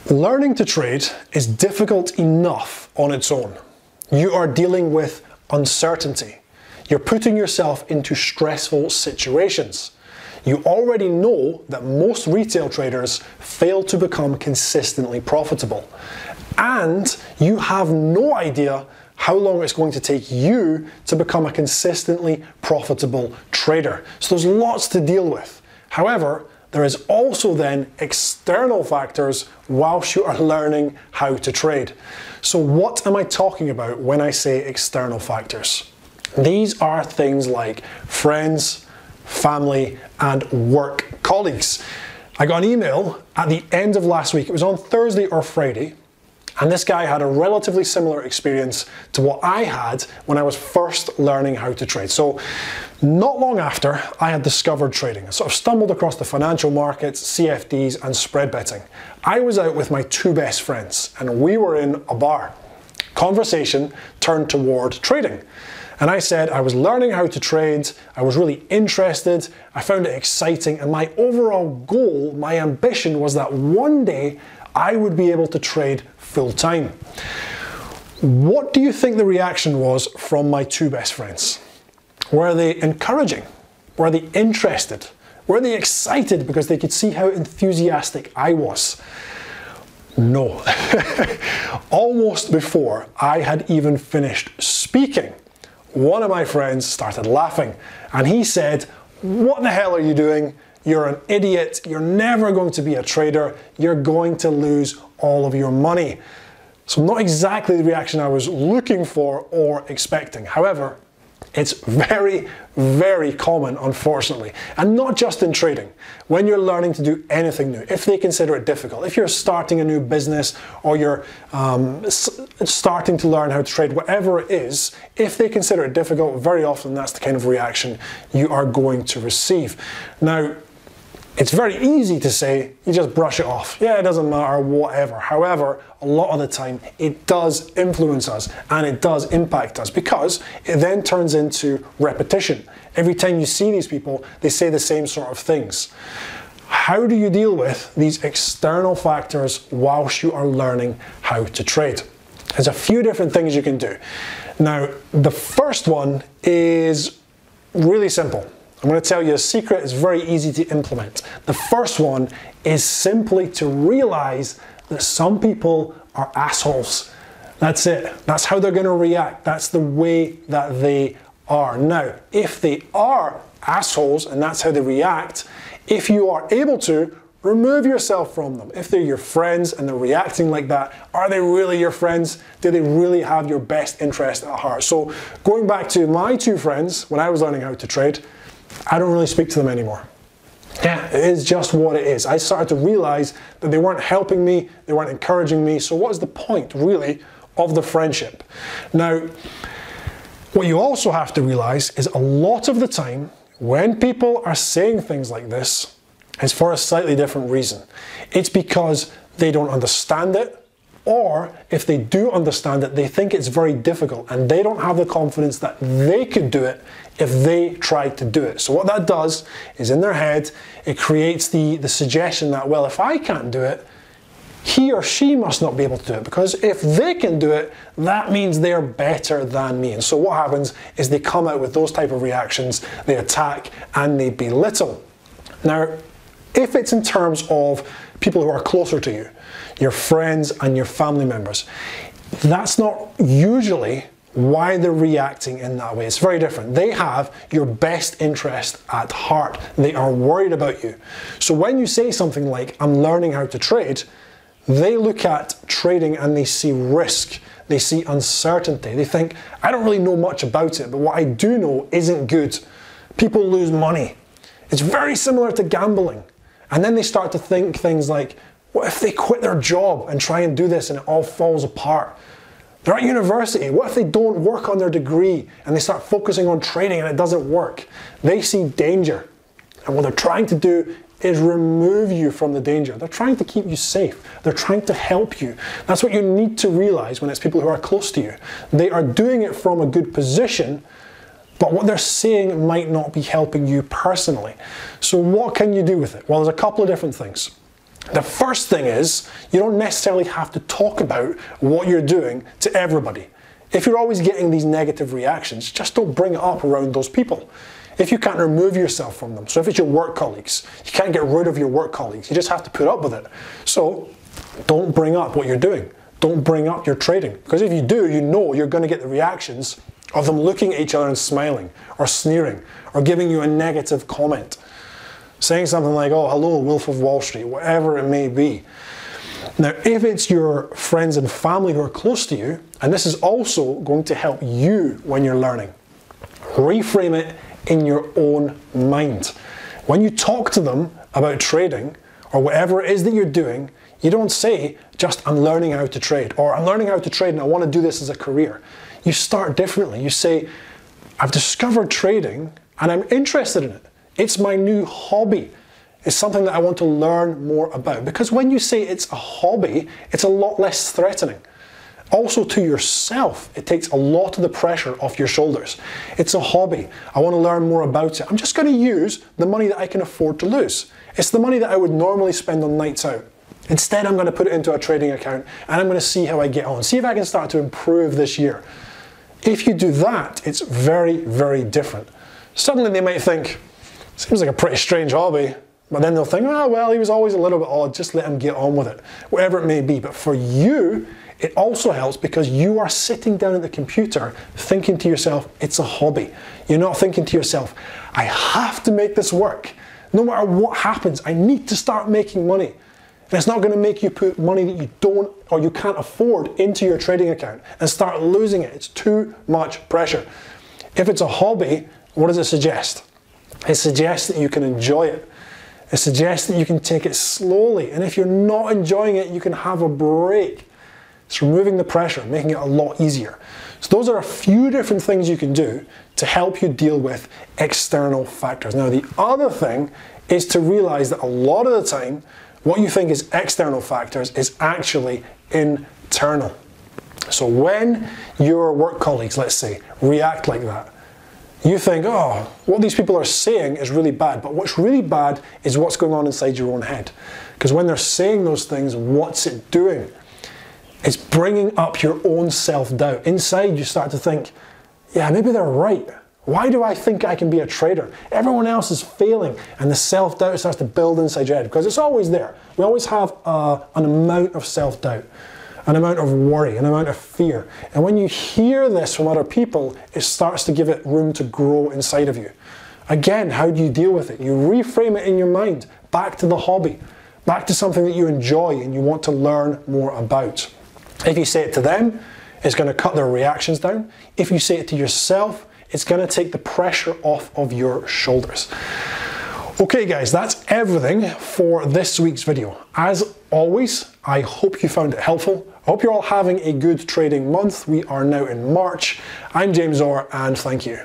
Learning to trade is difficult enough on its own. You are dealing with uncertainty. You're putting yourself into stressful situations. You already know that most retail traders fail to become consistently profitable. And you have no idea how long it's going to take you to become a consistently profitable trader. So there's lots to deal with. However, there is also then external factors whilst you are learning how to trade. So what am I talking about when I say external factors? These are things like friends, family, and work colleagues. I got an email at the end of last week. It was on Thursday or Friday. And this guy had a relatively similar experience to what I had when I was first learning how to trade. So not long after I had discovered trading, I sort of stumbled across the financial markets, CFDs, and spread betting. I was out with my two best friends and we were in a bar. Conversation turned toward trading. And I said I was learning how to trade, I was really interested, I found it exciting, and my overall goal, my ambition was that one day I would be able to trade full time. What do you think the reaction was from my two best friends? Were they encouraging? Were they interested? Were they excited because they could see how enthusiastic I was? No. Almost before I had even finished speaking, one of my friends started laughing and he said, "What the hell are you doing? You're an idiot, you're never going to be a trader, you're going to lose all of your money." So not exactly the reaction I was looking for or expecting. However, it's very, very common, unfortunately, and not just in trading. When you're learning to do anything new, if they consider it difficult, if you're starting a new business or you're starting to learn how to trade, whatever it is, if they consider it difficult, very often that's the kind of reaction you are going to receive. Now, it's very easy to say, you just brush it off. Yeah, it doesn't matter, whatever. However, a lot of the time, it does influence us and it does impact us because it then turns into repetition. Every time you see these people, they say the same sort of things. How do you deal with these external factors whilst you are learning how to trade? There's a few different things you can do. Now, the first one is really simple. I'm going to tell you a secret. It's very easy to implement. The first one is simply to realize that some people are assholes. That's it. That's how they're going to react. That's the way that they are. Now, if they are assholes and that's how they react, if you are able to, remove yourself from them. If they're your friends and they're reacting like that, are they really your friends? Do they really have your best interest at heart? So going back to my two friends, when I was learning how to trade, I don't really speak to them anymore. Yeah, it is just what it is. I started to realize that they weren't helping me, they weren't encouraging me, so what is the point, really, of the friendship? Now, what you also have to realize is a lot of the time, when people are saying things like this, it's for a slightly different reason. It's because they don't understand it, or if they do understand it, they think it's very difficult and they don't have the confidence that they could do it if they tried to do it. So what that does is in their head, it creates the suggestion that, well, if I can't do it, he or she must not be able to do it, because if they can do it, that means they're better than me. And so what happens is they come out with those type of reactions, they attack and they belittle. Now, if it's in terms of people who are closer to you, your friends and your family members, that's not usually why they're reacting in that way. It's very different. They have your best interest at heart. They are worried about you. So when you say something like, "I'm learning how to trade," they look at trading and they see risk. They see uncertainty. They think, I don't really know much about it, but what I do know isn't good. People lose money. It's very similar to gambling. And then they start to think things like, what if they quit their job and try and do this and it all falls apart? They're at university. What if they don't work on their degree and they start focusing on trading and it doesn't work? They see danger. And what they're trying to do is remove you from the danger. They're trying to keep you safe. They're trying to help you. That's what you need to realize when it's people who are close to you. They are doing it from a good position, but what they're saying might not be helping you personally. So what can you do with it? Well, there's a couple of different things. The first thing is, you don't necessarily have to talk about what you're doing to everybody. If you're always getting these negative reactions, just don't bring it up around those people. If you can't remove yourself from them, so if it's your work colleagues, you can't get rid of your work colleagues, you just have to put up with it. So don't bring up what you're doing. Don't bring up your trading. Because if you do, you know you're going to get the reactions of them looking at each other and smiling, or sneering, or giving you a negative comment. Saying something like, oh, hello, Wolf of Wall Street, whatever it may be. Now, if it's your friends and family who are close to you, and this is also going to help you when you're learning, reframe it in your own mind. When you talk to them about trading, or whatever it is that you're doing, you don't say, just, I'm learning how to trade, or I'm learning how to trade and I want to do this as a career. You start differently. You say, I've discovered trading and I'm interested in it. It's my new hobby. It's something that I want to learn more about. Because when you say it's a hobby, it's a lot less threatening. Also to yourself, it takes a lot of the pressure off your shoulders. It's a hobby. I want to learn more about it. I'm just going to use the money that I can afford to lose. It's the money that I would normally spend on nights out. Instead, I'm going to put it into a trading account and I'm going to see how I get on. See if I can start to improve this year. If you do that, it's very, very different. Suddenly they might think, seems like a pretty strange hobby. But then they'll think, oh, well, he was always a little bit odd, just let him get on with it. Whatever it may be. But for you, it also helps because you are sitting down at the computer thinking to yourself, it's a hobby. You're not thinking to yourself, I have to make this work. No matter what happens, I need to start making money. And it's not going to make you put money that you don't or you can't afford into your trading account and start losing it. It's too much pressure. If it's a hobby, what does it suggest? It suggests that you can enjoy it. It suggests that you can take it slowly. And if you're not enjoying it, you can have a break. It's removing the pressure, making it a lot easier. So those are a few different things you can do to help you deal with external factors. Now, the other thing is to realize that a lot of the time, what you think is external factors is actually internal. So when your work colleagues, let's say, react like that, you think, oh, what these people are saying is really bad. But what's really bad is what's going on inside your own head. Because when they're saying those things, what's it doing? It's bringing up your own self-doubt. Inside, you start to think, yeah, maybe they're right. Why do I think I can be a trader? Everyone else is failing. And the self-doubt starts to build inside your head because it's always there. We always have an amount of self-doubt, an amount of worry, an amount of fear. And when you hear this from other people, it starts to give it room to grow inside of you. Again, how do you deal with it? You reframe it in your mind, back to the hobby, back to something that you enjoy and you want to learn more about. If you say it to them, it's going to cut their reactions down. If you say it to yourself, it's going to take the pressure off of your shoulders. Okay guys, that's everything for this week's video. As always, I hope you found it helpful. I hope you're all having a good trading month. We are now in March. I'm James Orr and thank you.